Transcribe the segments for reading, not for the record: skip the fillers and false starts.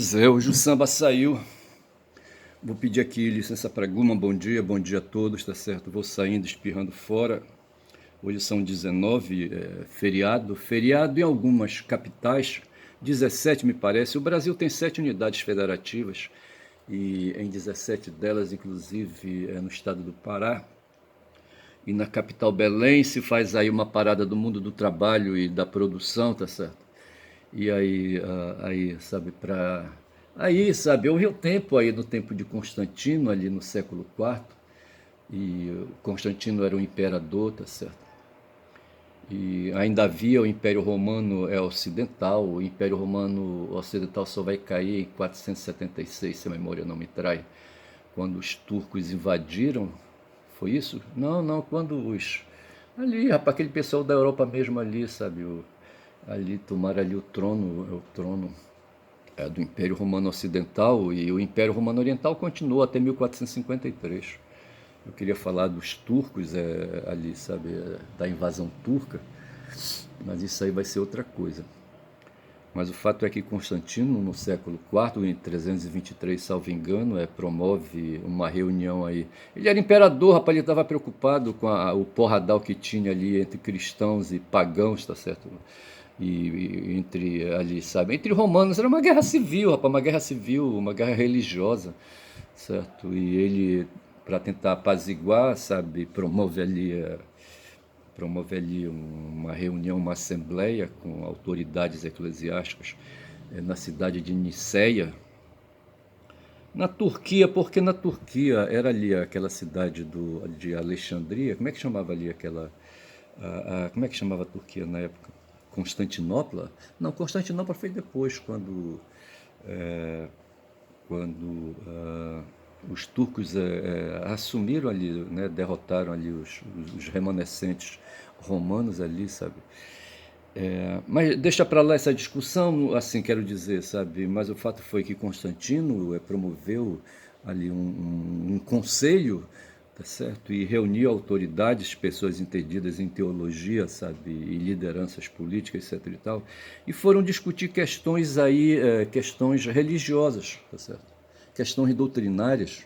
Pois é, hoje o samba saiu. Vou pedir aqui licença para Guma, bom dia a todos, tá certo? Vou saindo, espirrando fora. Hoje são 19, feriado em algumas capitais, 17 me parece. O Brasil tem 7 unidades federativas e em 17 delas, inclusive no estado do Pará, e na capital Belém se faz aí uma parada do mundo do trabalho e da produção, tá certo? E aí, sabe, houve o tempo aí, no tempo de Constantino, ali no século IV, e Constantino era o imperador, tá certo? E ainda havia o Império Romano Ocidental, o Império Romano Ocidental só vai cair em 476, se a memória não me trai, quando os turcos invadiram, foi isso? Não, não, quando os... Ali, rapaz, aquele pessoal da Europa mesmo ali, sabe, ali tomaram ali o trono do Império Romano Ocidental, e o Império Romano Oriental continuou até 1453. Eu queria falar dos turcos ali, sabe, da invasão turca, mas isso aí vai ser outra coisa. Mas o fato é que Constantino, no século IV, em 323, salvo engano, promove uma reunião aí. Ele era imperador, rapaz, ele estava preocupado com o porradal que tinha ali entre cristãos e pagãos, tá certo? E entre ali, sabe, entre romanos, era uma guerra civil, rapaz, uma guerra civil, uma guerra religiosa, certo? E ele, para tentar apaziguar, sabe, promove ali uma reunião, uma assembleia com autoridades eclesiásticas na cidade de Niceia, na Turquia, porque na Turquia era ali aquela cidade de Alexandria, como é que chamava ali aquela... como é que chamava a Turquia na época? Constantinopla? Não, Constantinopla foi depois, quando os turcos assumiram ali, né, derrotaram ali os remanescentes romanos ali, sabe? Mas deixa para lá essa discussão, assim quero dizer, sabe? Mas o fato foi que Constantino promoveu ali um conselho, tá certo? E reuniu autoridades, pessoas entendidas em teologia, sabe? E lideranças políticas, etc. e tal. E foram discutir questões aí, questões religiosas, tá certo? Questões doutrinárias.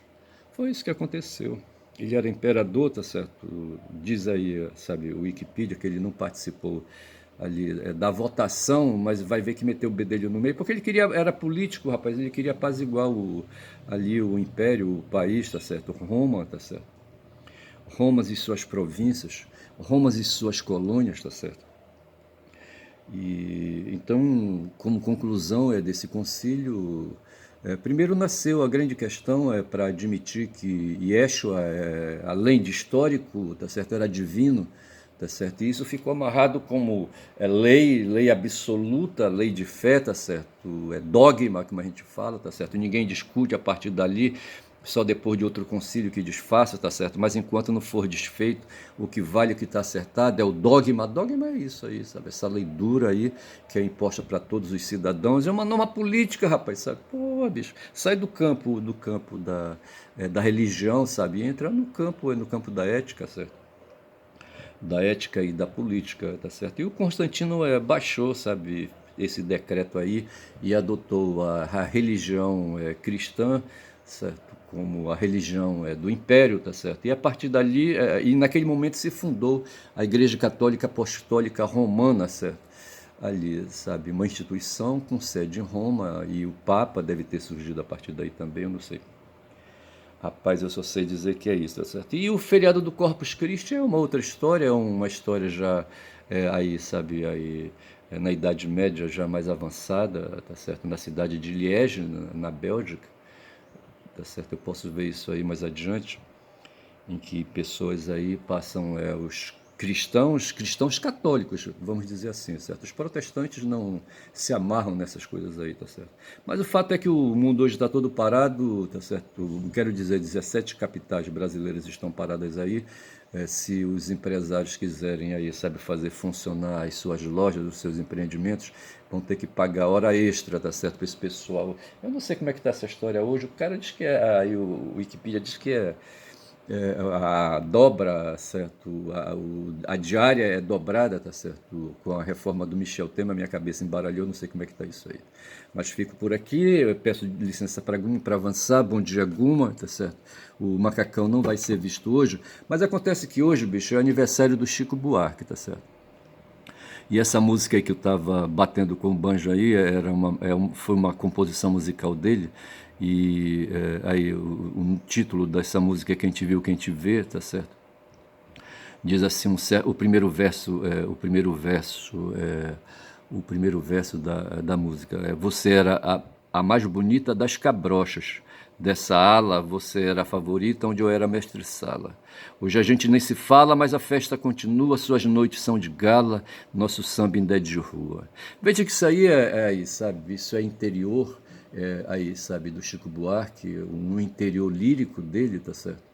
Foi isso que aconteceu. Ele era imperador, tá certo? Diz aí, sabe, o Wikipedia que ele não participou ali da votação, mas vai ver que meteu o bedelho no meio, porque ele queria, era político, rapaz, ele queria apaziguar ali o império, o país, tá certo? Roma, tá certo? Roma e suas províncias, Roma e suas colônias, tá certo? E então, como conclusão desse concílio, primeiro nasceu a grande questão para admitir que Yeshua, além de histórico, tá certo, era divino, tá certo? E isso ficou amarrado como lei absoluta, lei de fé, tá certo? É dogma, como a gente fala, tá certo? Ninguém discute a partir dali, só depois de outro concílio que desfaça, tá certo? Mas enquanto não for desfeito, o que vale, o que está acertado é o dogma. Dogma é isso aí, sabe? Essa lei dura aí que é imposta para todos os cidadãos. É uma norma política, rapaz, sabe? Pô, bicho, sai do campo da religião, sabe? E entra no campo da ética, certo? Da ética e da política, tá certo? E o Constantino baixou, sabe, esse decreto aí e adotou a religião cristã, certo? Como a religião do Império, tá certo? E a partir dali, e naquele momento se fundou a Igreja Católica Apostólica Romana, certo? Ali, sabe, uma instituição com sede em Roma e o Papa deve ter surgido a partir daí também, eu não sei. Rapaz, eu só sei dizer que é isso, tá certo? E o feriado do Corpus Christi é uma outra história, é uma história já aí, sabe, aí na Idade Média já mais avançada, tá certo? Na cidade de Liege, na Bélgica, tá certo? Eu posso ver isso aí mais adiante, em que pessoas aí passam os cristãos católicos, vamos dizer assim, certo? Os protestantes não se amarram nessas coisas aí, tá certo? Mas o fato é que o mundo hoje está todo parado, tá certo? Quero dizer, 17 capitais brasileiras estão paradas aí. Se os empresários quiserem aí, sabe, fazer funcionar as suas lojas, os seus empreendimentos, vão ter que pagar hora extra, tá certo, para esse pessoal. Eu não sei como é que está essa história hoje. O cara diz que aí o Wikipedia diz que a dobra, certo? A diária é dobrada, tá certo? Com a reforma do Michel Temer, minha cabeça embaralhou, não sei como é que tá isso aí. Mas fico por aqui, eu peço licença para avançar, bom dia Guma, tá certo? O macacão não vai ser visto hoje, mas acontece que hoje, bicho, é aniversário do Chico Buarque, tá certo? E essa música aí que eu estava batendo com o banjo aí foi uma composição musical dele. E aí o título dessa música é Quem Te Viu, Quem Te Vê, tá certo? Diz assim, o primeiro verso, o primeiro verso da música. Você era a mais bonita das cabrochas. Dessa ala, você era a favorita, onde eu era mestre-sala. Hoje a gente nem se fala, mas a festa continua, suas noites são de gala, nosso samba ainda é de rua. Veja que isso aí aí, sabe, isso é interior, aí, sabe, do Chico Buarque, um interior lírico dele, tá certo?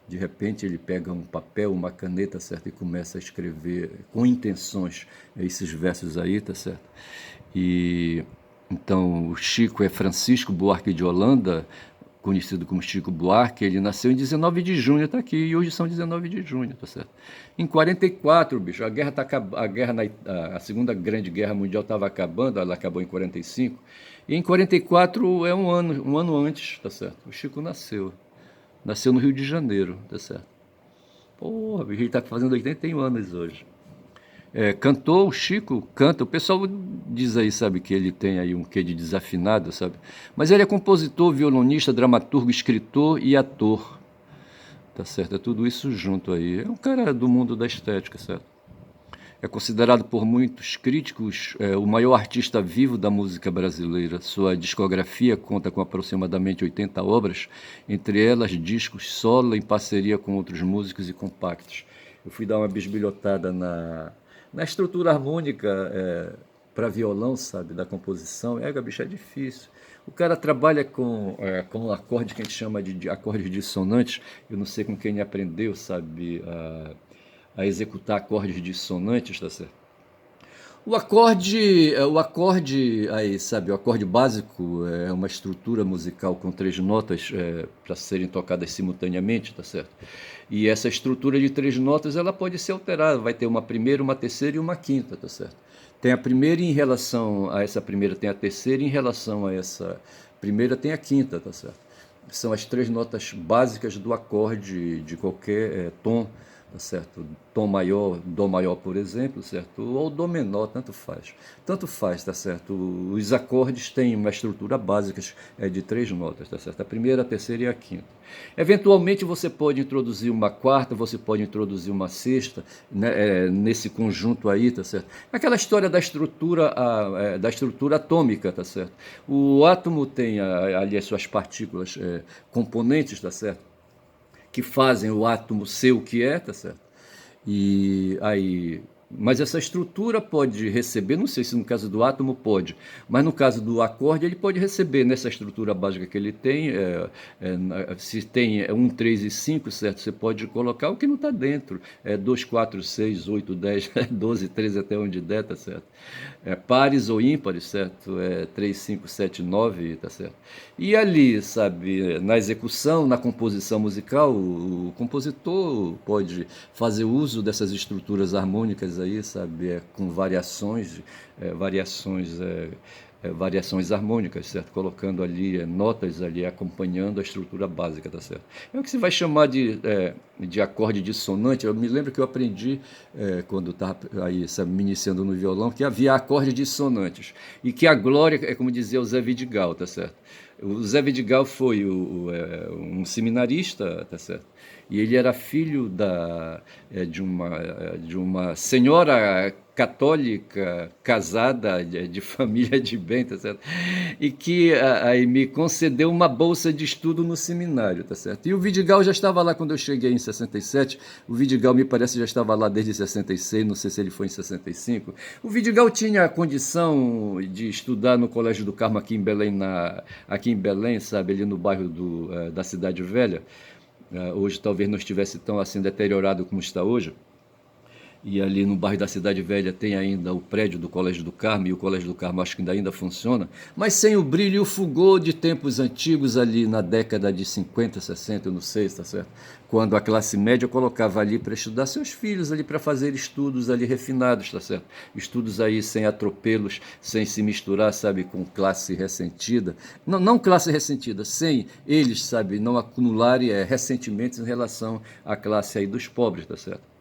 De repente ele pega um papel, uma caneta, certo, e começa a escrever com intenções esses versos aí, tá certo? E então o Chico é Francisco Buarque de Holanda, conhecido como Chico Buarque. Ele nasceu em 19 de junho, tá aqui, e hoje são 19 de junho, tá certo? Em 44, bicho, a guerra a Segunda Grande Guerra Mundial estava acabando, ela acabou em 45, e em 44 é um ano antes, tá certo? O Chico nasceu. Nasceu no Rio de Janeiro, tá certo? Porra, ele tá fazendo 81 anos hoje. Cantou, o Chico canta, o pessoal diz aí, sabe, que ele tem aí um quê de desafinado, sabe? Mas ele é compositor, violonista, dramaturgo, escritor e ator, tá certo? É tudo isso junto aí. É um cara do mundo da estética, certo? É considerado por muitos críticos o maior artista vivo da música brasileira. Sua discografia conta com aproximadamente 80 obras, entre elas discos solo em parceria com outros músicos e compactos. Eu fui dar uma bisbilhotada na estrutura harmônica para violão, sabe, da composição. Bicho, é difícil. O cara trabalha com um acorde que a gente chama de acordes dissonantes. Eu não sei com quem ele aprendeu, sabe, a executar acordes dissonantes, tá certo? O acorde aí, sabe, o acorde básico é uma estrutura musical com três notas para serem tocadas simultaneamente, tá certo? E essa estrutura de três notas, ela pode ser alterada, vai ter uma primeira, uma terceira e uma quinta, tá certo? Tem a primeira e em relação a essa primeira tem a terceira e em relação a essa primeira tem a quinta, tá certo? São as três notas básicas do acorde de qualquer tom, tá certo? Tom maior, dó maior, por exemplo, certo? Ou dó menor, tanto faz. Tanto faz, tá certo? Os acordes têm uma estrutura básica de três notas, tá certo? A primeira, a terceira e a quinta. Eventualmente você pode introduzir uma quarta, você pode introduzir uma sexta, né, nesse conjunto aí, tá certo? Aquela história da estrutura atômica, tá certo? O átomo tem ali as suas partículas componentes, tá certo? Que fazem o átomo ser o que é, tá certo? E aí, mas essa estrutura pode receber, não sei se no caso do átomo pode, mas no caso do acorde ele pode receber nessa estrutura básica que ele tem, se tem 1, 3 e 5, certo? Você pode colocar o que não está dentro, 2, 4, 6, 8, 10, 12, 13 até onde der, tá certo? Pares ou ímpares, certo? 3, 5, 7, 9, tá certo? E ali, sabe, na execução, na composição musical, o compositor pode fazer uso dessas estruturas harmônicas aí, sabe, com variações harmônicas, certo? Colocando ali notas ali acompanhando a estrutura básica, tá certo? É o que se vai chamar de acorde dissonante. Eu me lembro que eu aprendi quando estava aí, sabe, me iniciando no violão, que havia acordes dissonantes e que a glória é como dizia o Zé Vidigal, tá certo? O Zé Vidigal foi um seminarista, tá certo? E ele era filho de uma senhora católica casada de família de bem, tá certo? E que aí me concedeu uma bolsa de estudo no seminário, tá certo? E o Vidigal já estava lá quando eu cheguei em 67. O Vidigal me parece já estava lá desde 66, não sei se ele foi em 65. O Vidigal tinha a condição de estudar no Colégio do Carmo aqui em Belém, sabe, ali no bairro da Cidade Velha. Hoje talvez não estivesse tão assim deteriorado como está hoje. e ali no bairro da Cidade Velha tem ainda o prédio do Colégio do Carmo, e o Colégio do Carmo acho que ainda funciona, mas sem o brilho e o fulgor de tempos antigos ali na década de 50, 60, eu não sei, está certo? Quando a classe média colocava ali para estudar seus filhos ali, para fazer estudos ali refinados, está certo? Estudos aí sem atropelos, sem se misturar, sabe, com classe ressentida. Não, não classe ressentida, sem eles, sabe, não acumularem ressentimentos em relação à classe aí dos pobres, está certo?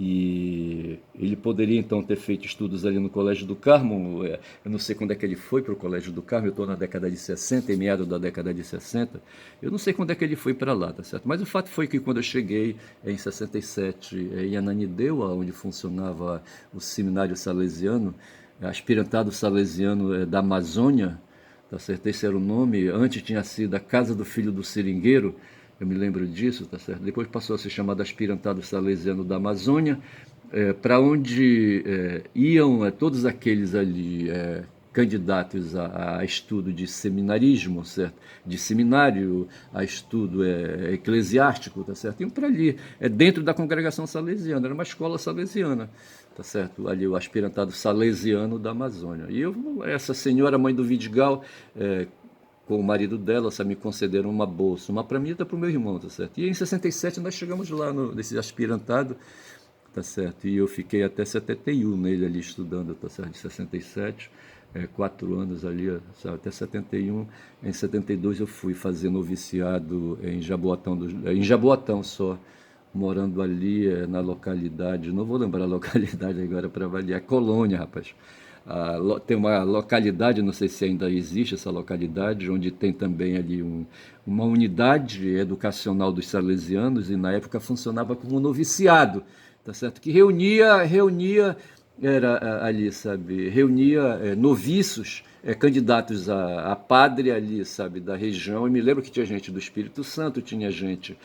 E ele poderia então ter feito estudos ali no Colégio do Carmo. Eu não sei quando é que ele foi para o Colégio do Carmo, eu estou na década de 60, em meados da década de 60. Eu não sei quando é que ele foi para lá, tá certo? Mas o fato foi que quando eu cheguei em 67 em Ananindeua, onde funcionava o seminário salesiano, aspirantado salesiano da Amazônia, tá certo? Esse era o nome. Antes tinha sido a Casa do Filho do Seringueiro, eu me lembro disso, tá certo? Depois passou a ser chamado Aspirantado Salesiano da Amazônia, para onde iam todos aqueles ali candidatos a estudo de seminarismo, certo? De seminário, a estudo eclesiástico, tá certo? Iam para ali, dentro da congregação salesiana, era uma escola salesiana, tá certo? Ali o aspirantado salesiano da Amazônia. E eu, essa senhora, mãe do Vidigal, com o marido dela, sabe, me concederam uma bolsa, uma para mim e outra para o meu irmão, tá certo? E em 67 nós chegamos lá nesse aspirantado, tá certo? E eu fiquei até 71 nele ali estudando, tá certo? De 67, 4 anos ali, sabe? Até 71. Em 72 eu fui fazer noviciado em Jaboatão, em Jaboatão só, morando ali na localidade, não vou lembrar a localidade agora para avaliar, Colônia, rapaz. Tem uma localidade, não sei se ainda existe essa localidade, onde tem também ali uma unidade educacional dos salesianos, e na época funcionava como um noviciado, tá certo? Que era ali, sabe, reunia noviços, candidatos a padre ali, sabe, da região. E me lembro que tinha gente do Espírito Santo, tinha gente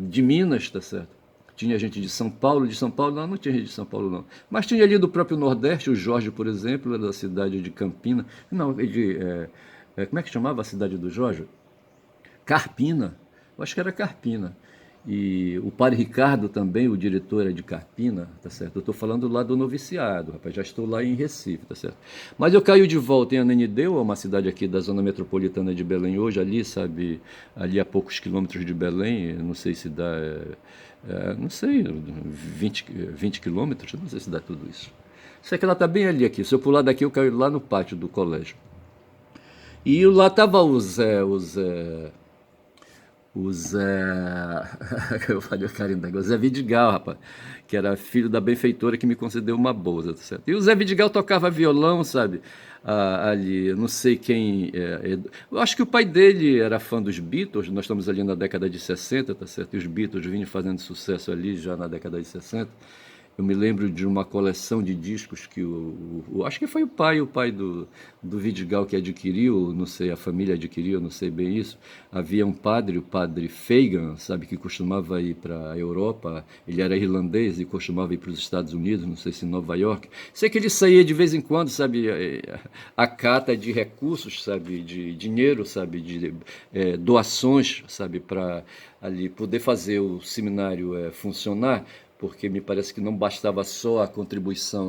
de Minas, tá certo? Tinha gente de São Paulo não tinha gente de São Paulo não. Mas tinha ali do próprio Nordeste, o Jorge, por exemplo, era da cidade de Campina. Não, como é que chamava a cidade do Jorge? Carpina. Eu acho que era Carpina. E o padre Ricardo também, o diretor é de Carpina, tá certo? Eu estou falando lá do noviciado, rapaz, já estou lá em Recife, tá certo? Mas eu caio de volta em Ananindeua, uma cidade aqui da zona metropolitana de Belém hoje, ali, sabe, ali a poucos quilômetros de Belém, não sei se dá, não sei, 20 quilômetros, não sei se dá tudo isso. Sei que ela está bem ali aqui, se eu pular daqui eu caio lá no pátio do colégio. E lá tava o Zé. Eu falei o carinho da o Zé Vidigal, rapaz, que era filho da benfeitora que me concedeu uma bolsa, tá certo? E o Zé Vidigal tocava violão, sabe? Ali, eu não sei quem. Eu acho que o pai dele era fã dos Beatles, nós estamos ali na década de 60, tá certo? E os Beatles vinham fazendo sucesso ali já na década de 60. Eu me lembro de uma coleção de discos que acho que foi o pai do Vidigal que adquiriu, não sei, a família adquiriu, não sei bem isso. Havia um padre, o padre Fagan, sabe, que costumava ir para a Europa. Ele era irlandês e costumava ir para os Estados Unidos, não sei se em Nova York. Sei que ele saía de vez em quando, sabe, a cata de recursos, sabe, de dinheiro, sabe, de doações, sabe, para ali poder fazer o seminário funcionar, porque me parece que não bastava só a contribuição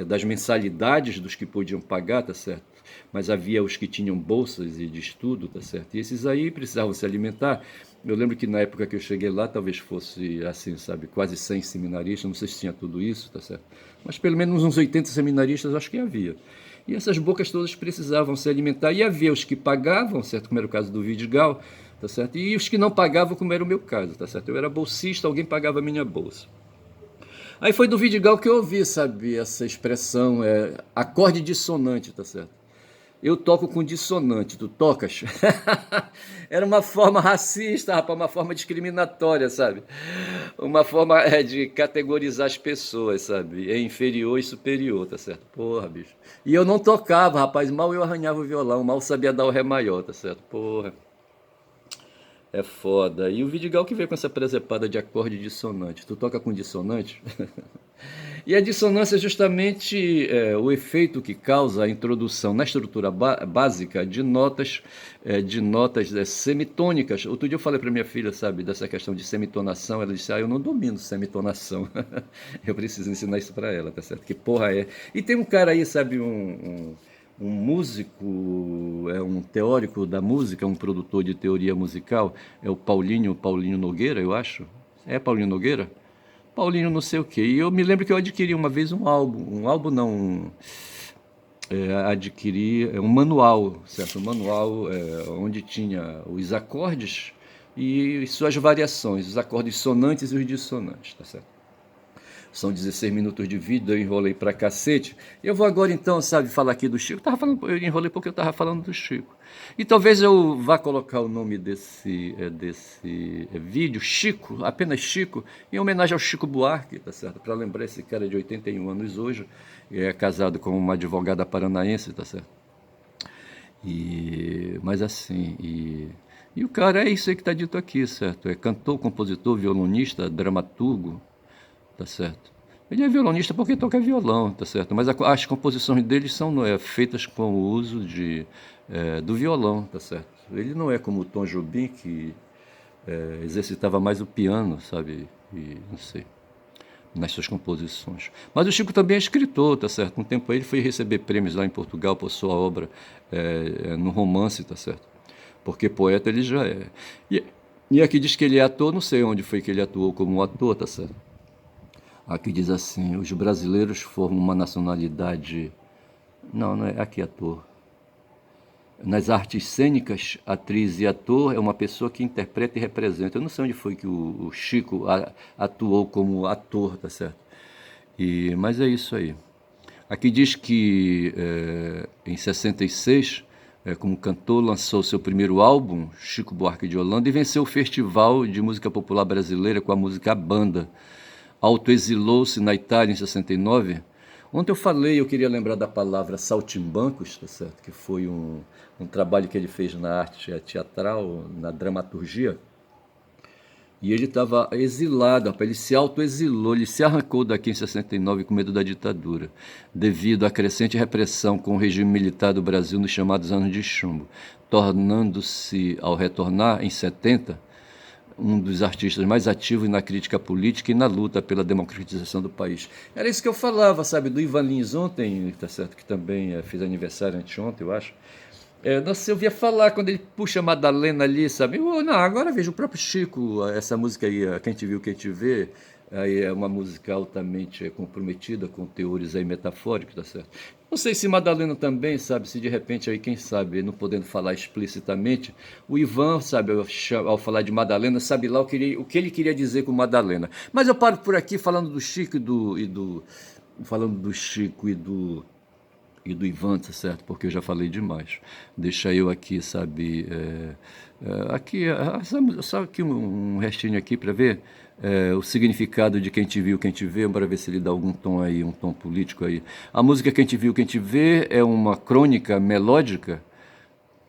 das mensalidades dos que podiam pagar, tá certo? Mas havia os que tinham bolsas de estudo, tá certo? E esses aí precisavam se alimentar. Eu lembro que na época que eu cheguei lá, talvez fosse assim, sabe, quase 100 seminaristas, não sei se tinha tudo isso, tá certo? Mas pelo menos uns 80 seminaristas acho que havia. E essas bocas todas precisavam se alimentar, e havia os que pagavam, certo? Como era o caso do Vidigal, tá certo? E os que não pagavam, como era o meu caso, tá certo? Eu era bolsista, alguém pagava a minha bolsa. Aí foi do Vidigal que eu ouvi, sabe, essa expressão, acorde dissonante, tá certo? Eu toco com dissonante, tu tocas? Era uma forma racista, rapaz, uma forma discriminatória, sabe? Uma forma de categorizar as pessoas, sabe? É inferior e superior, tá certo? Porra, bicho. E eu não tocava, rapaz, mal eu arranhava o violão, mal sabia dar o ré maior, tá certo? Porra. É foda. E o Vidigal que veio com essa presepada de acorde dissonante. Tu toca com dissonante? E a dissonância é justamente o efeito que causa a introdução na estrutura básica de notas semitônicas. Outro dia eu falei para minha filha, sabe, dessa questão de semitonação. Ela disse: eu não domino semitonação. Eu preciso ensinar isso para ela, tá certo? Que porra é? E tem um cara aí, sabe, um músico, um teórico da música, um produtor de teoria musical, é o Paulinho Nogueira, eu acho. É Paulinho Nogueira? Paulinho não sei o quê. E eu me lembro que eu adquiri uma vez um álbum não, adquiri um manual, certo? Um manual onde tinha os acordes e suas variações, os acordes sonantes e os dissonantes, tá certo? São 16 minutos de vídeo, eu enrolei pra cacete. Eu vou agora então, sabe, falar aqui do Chico. Eu enrolei porque eu estava falando do Chico. E talvez eu vá colocar o nome desse vídeo, Chico, apenas Chico, em homenagem ao Chico Buarque, tá certo? Para lembrar esse cara de 81 anos hoje, é casado com uma advogada paranaense, tá certo? Mas assim, e o cara é isso aí que está dito aqui, certo? É cantor, compositor, violonista, dramaturgo, tá certo? Ele é violonista porque toca violão, tá certo? Mas as composições dele são feitas com o uso do violão, tá certo? Ele não é como o Tom Jobim, que exercitava mais o piano, sabe? E não sei, nas suas composições. Mas o Chico também é escritor, tá certo? Um tempo aí ele foi receber prêmios lá em Portugal por sua obra no romance, tá certo? Porque poeta ele já é. E aqui diz que ele é ator, não sei onde foi que ele atuou como ator, tá certo? Aqui diz assim: os brasileiros formam uma nacionalidade. Não, não é aqui ator. Nas artes cênicas, atriz e ator é uma pessoa que interpreta e representa. Eu não sei onde foi que o Chico atuou como ator, tá certo? Mas é isso aí. Aqui diz que em 66, como cantor, lançou seu primeiro álbum, Chico Buarque de Holanda, e venceu o Festival de Música Popular Brasileira com a música A Banda. Autoexilou-se na Itália em 69. Ontem eu falei, eu queria lembrar da palavra saltimbancos, tá certo? Que foi um trabalho que ele fez na arte teatral, na dramaturgia. E ele estava exilado, rapaz, ele se autoexilou, ele se arrancou daqui em 69 com medo da ditadura, devido à crescente repressão com o regime militar do Brasil nos chamados anos de chumbo, tornando-se, ao retornar em 70, um dos artistas mais ativos na crítica política e na luta pela democratização do país. Era isso que eu falava, sabe, do Ivan Lins ontem, tá certo, que também fez aniversário anteontem, eu acho. Nossa, eu via falar quando ele puxa a Madalena ali, sabe? Não, agora vejo o próprio Chico, essa música aí, Quem Te Viu, Quem Te Vê, aí é uma música altamente comprometida com teores aí metafóricos, tá certo? Não sei se Madalena também, sabe, se de repente aí, quem sabe, não podendo falar explicitamente, o Ivan, sabe, ao falar de Madalena, sabe lá o que ele queria dizer com Madalena. Mas eu paro por aqui falando do Chico falando do Chico e do Ivan, tá certo? Porque eu já falei demais. Deixa eu aqui, sabe, aqui, só aqui um restinho aqui para ver o significado de Quem Te Viu, Quem Te Vê, para ver se ele dá algum tom aí, um tom político aí. A música Quem Te Viu, Quem Te Vê é uma crônica melódica,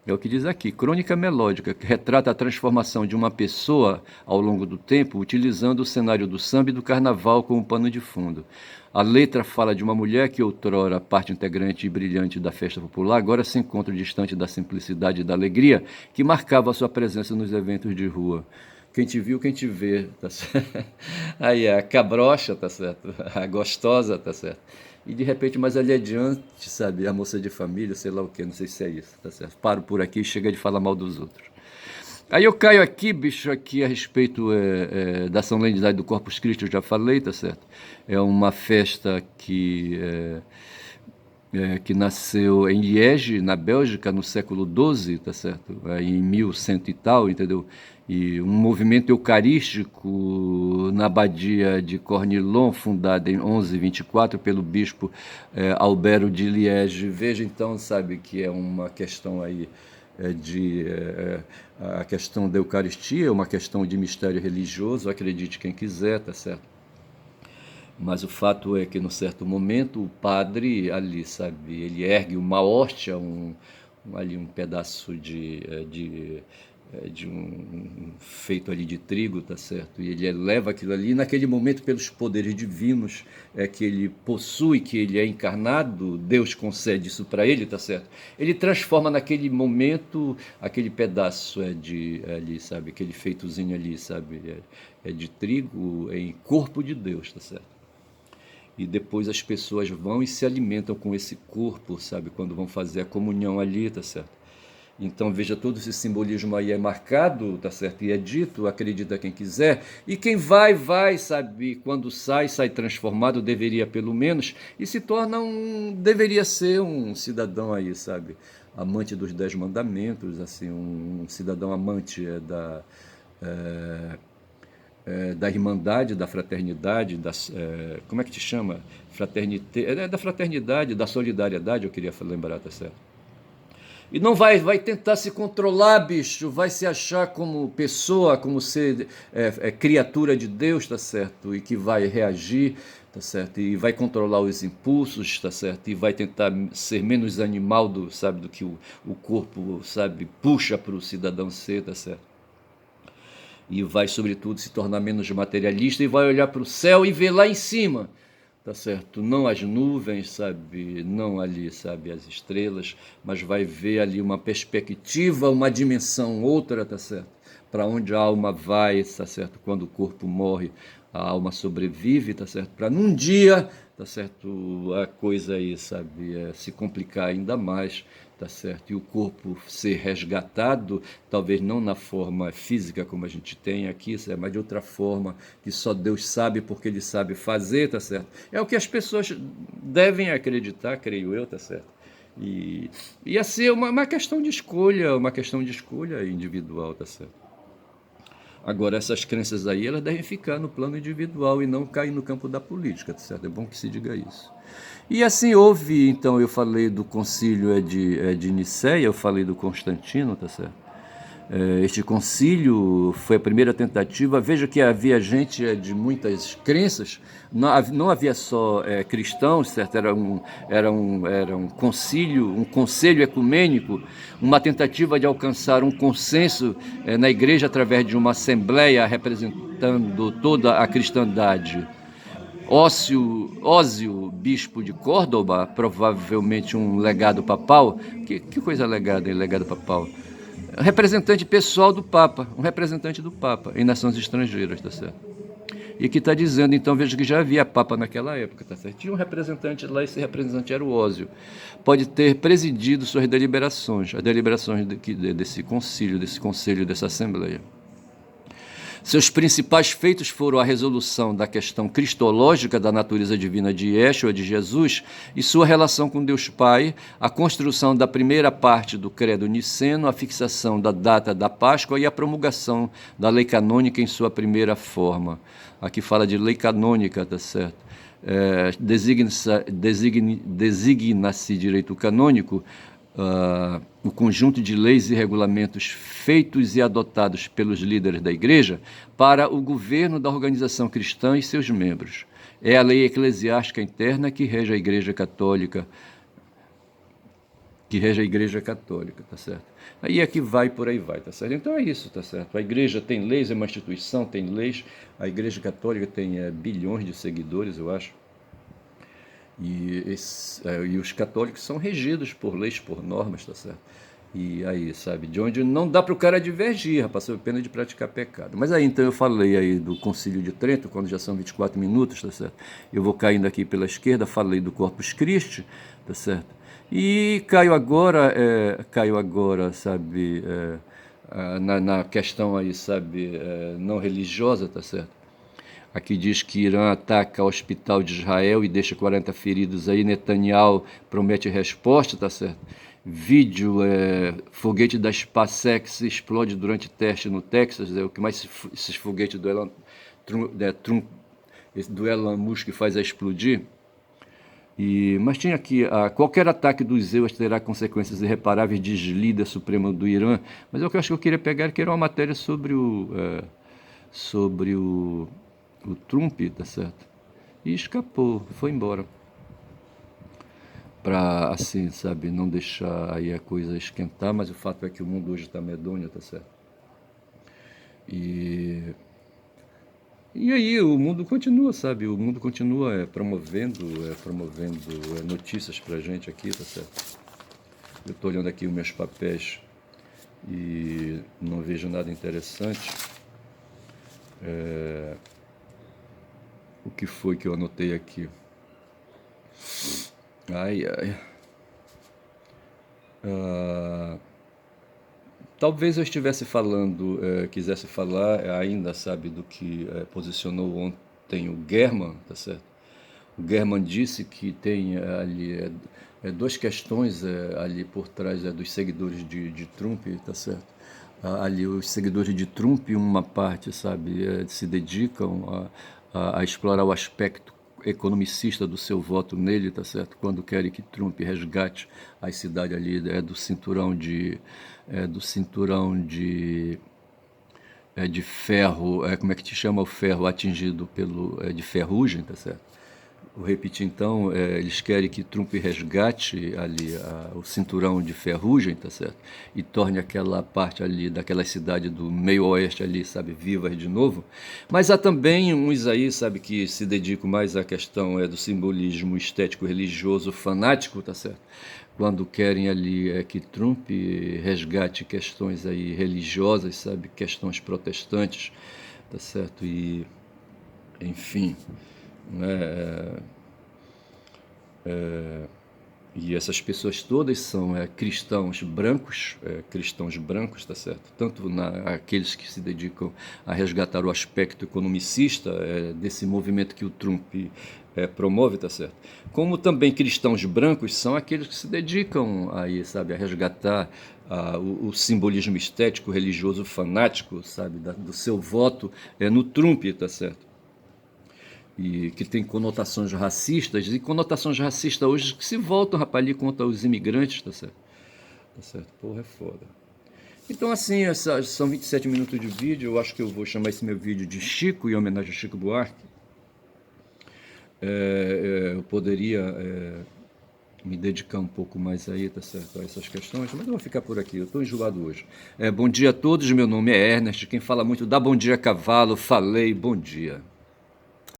é o que diz aqui, crônica melódica, que retrata a transformação de uma pessoa ao longo do tempo, utilizando o cenário do samba e do carnaval como pano de fundo. A letra fala de uma mulher que outrora parte integrante e brilhante da festa popular, agora se encontra distante da simplicidade e da alegria que marcava a sua presença nos eventos de rua. Quem te viu, quem te vê, tá certo? Aí a cabrocha, tá certo? A gostosa, tá certo? E de repente, mais ali adiante, sabe, a moça de família, sei lá o que, não sei se é isso, tá certo? Paro por aqui e chega de falar mal dos outros. Aí eu caio aqui, bicho, aqui a respeito da solenidade do Corpus Christi, eu já falei, tá certo? É uma festa que nasceu em Liege, na Bélgica, no século XII, tá certo? Aí em 1100 e tal, entendeu? E um movimento eucarístico na abadia de Cornillon, fundada em 1124 pelo bispo Albero de Liege. Veja então, sabe, que é uma questão aí a questão da Eucaristia, é uma questão de mistério religioso, acredite quem quiser, tá certo? Mas o fato é que, num certo momento, o padre ali, sabe, ele ergue uma hóstia, ali um pedaço de um feito ali de trigo, tá certo? E ele eleva aquilo ali, e naquele momento, pelos poderes divinos que ele possui, que ele é encarnado, Deus concede isso para ele, tá certo? Ele transforma naquele momento aquele pedaço ali, sabe? Aquele feitozinho ali, sabe? É de trigo em corpo de Deus, tá certo? E depois as pessoas vão e se alimentam com esse corpo, sabe? Quando vão fazer a comunhão ali, tá certo? Então veja, todo esse simbolismo aí é marcado, tá certo? E é dito, acredita quem quiser. E quem vai, sabe? Quando sai transformado, deveria pelo menos, e se torna deveria ser um cidadão aí, sabe? Amante dos 10 mandamentos, assim, um cidadão amante é, da irmandade, da fraternidade, como é que te chama? Fraternité, da fraternidade, da solidariedade, eu queria lembrar, tá certo? E não vai tentar se controlar, bicho, vai se achar como pessoa, como ser criatura de Deus, tá certo? E que vai reagir, tá certo? E vai controlar os impulsos, tá certo? E vai tentar ser menos animal sabe, do que o corpo, sabe, puxa para o cidadão ser, tá certo? E vai, sobretudo, se tornar menos materialista e vai olhar para o céu e ver lá em cima, tá certo? Não as nuvens, sabe? Não ali, sabe, as estrelas, mas vai ver ali uma perspectiva, uma dimensão outra, tá certo? Para onde a alma vai, tá certo? Quando o corpo morre, a alma sobrevive, tá certo? Para num dia, tá certo? A coisa aí, sabe, se complicar ainda mais, tá certo? E o corpo ser resgatado, talvez não na forma física como a gente tem aqui, mas de outra forma que só Deus sabe porque Ele sabe fazer, tá certo? É o que as pessoas devem acreditar, creio eu, tá certo? E ia ser uma questão de escolha, uma questão de escolha individual, tá certo? Agora, essas crenças aí, elas devem ficar no plano individual e não cair no campo da política, tá certo? É bom que se diga isso. E assim houve, então, eu falei do concílio de Nicéia, eu falei do Constantino, tá certo? Este concílio foi a primeira tentativa. Veja que havia gente de muitas crenças, não havia só cristãos, certo? Era um concílio, um conselho ecumênico, uma tentativa de alcançar um consenso na igreja através de uma assembleia representando toda a cristandade. Ósio, bispo de Córdoba, provavelmente um legado papal. Que coisa legada, hein? Legado papal. Representante pessoal do Papa, um representante do Papa em nações estrangeiras, tá certo? E que está dizendo, então, veja que já havia Papa naquela época, tá certo? Tinha um representante lá, esse representante era o Ósio. Pode ter presidido suas deliberações, as deliberações desse concílio, desse conselho, dessa assembleia. Seus principais feitos foram a resolução da questão cristológica da natureza divina de Yeshua, de Jesus, e sua relação com Deus Pai, a construção da primeira parte do credo niceno, a fixação da data da Páscoa e a promulgação da lei canônica em sua primeira forma. Aqui fala de lei canônica, tá certo? Designa-se direito canônico o conjunto de leis e regulamentos feitos e adotados pelos líderes da Igreja para o governo da organização cristã e seus membros. É a lei eclesiástica interna que rege a Igreja Católica, tá certo? Aí é que vai, por aí vai, tá certo? Então é isso, tá certo? A Igreja tem leis, é uma instituição, tem leis. A Igreja Católica tem bilhões de seguidores, eu acho. E os católicos são regidos por leis, por normas, tá certo? E aí, sabe, de onde não dá para o cara divergir, rapaz, sob pena de praticar pecado. Mas aí, então, eu falei aí do Concílio de Trento, quando já são 24 minutos, tá certo? Eu vou caindo aqui pela esquerda, falei do Corpus Christi, tá certo? E caio agora, sabe, na questão aí, sabe, não religiosa, tá certo? Aqui diz que Irã ataca o hospital de Israel e deixa 40 feridos aí. Netanyahu promete resposta, tá certo? Vídeo, foguete da SpaceX explode durante teste no Texas. É o que mais esses foguetes do Elon Musk faz é explodir. Mas tinha aqui, qualquer ataque dos Zeus terá consequências irreparáveis, diz líder supremo do Irã. Mas o que eu acho que eu queria pegar que era uma matéria sobre o Trump, tá certo? E escapou, foi embora. Para, assim, sabe, não deixar aí a coisa esquentar, mas o fato é que o mundo hoje está medonho, tá certo? E, e aí o mundo continua, sabe? O mundo continua promovendo notícias pra gente aqui, tá certo? Eu tô olhando aqui os meus papéis e não vejo nada interessante. O que foi que eu anotei aqui? Ai, ai. Talvez eu estivesse falando, quisesse falar ainda, sabe, do que posicionou ontem o German, tá certo? O German disse que tem ali duas questões ali por trás dos seguidores de Trump, tá certo? Ali os seguidores de Trump, uma parte, sabe, se dedicam a explorar o aspecto economicista do seu voto nele, tá certo? Quando querem que Trump resgate as cidades ali do cinturão de ferro, como é que te chama o ferro atingido de ferrugem, tá certo? Vou repetir então, eles querem que Trump resgate ali o cinturão de ferrugem, tá certo? E torne aquela parte ali daquela cidade do meio oeste ali, sabe, vivas de novo. Mas há também uns aí, sabe, que se dedicam mais à questão do simbolismo estético religioso fanático, tá certo? Quando querem ali que Trump resgate questões aí religiosas, sabe, questões protestantes, tá certo? E, enfim, né? E essas pessoas todas são cristãos brancos, tá certo? Tanto aqueles que se dedicam a resgatar o aspecto economicista desse movimento que o Trump promove, tá certo? Como também cristãos brancos são aqueles que se dedicam aí, sabe, a resgatar o simbolismo estético, religioso, fanático, sabe, do seu voto no Trump, tá certo? E que tem conotações racistas, e conotações racistas hoje que se voltam, rapaz, ali contra os imigrantes, tá certo? Tá certo? Porra, é foda. Então, assim, são 27 minutos de vídeo, eu acho que eu vou chamar esse meu vídeo de Chico, em homenagem a Chico Buarque. Eu poderia me dedicar um pouco mais aí, tá certo, a essas questões, mas eu vou ficar por aqui, eu estou enjoado hoje. Bom dia a todos, meu nome é Ernest, quem fala muito dá bom dia cavalo, falei, bom dia.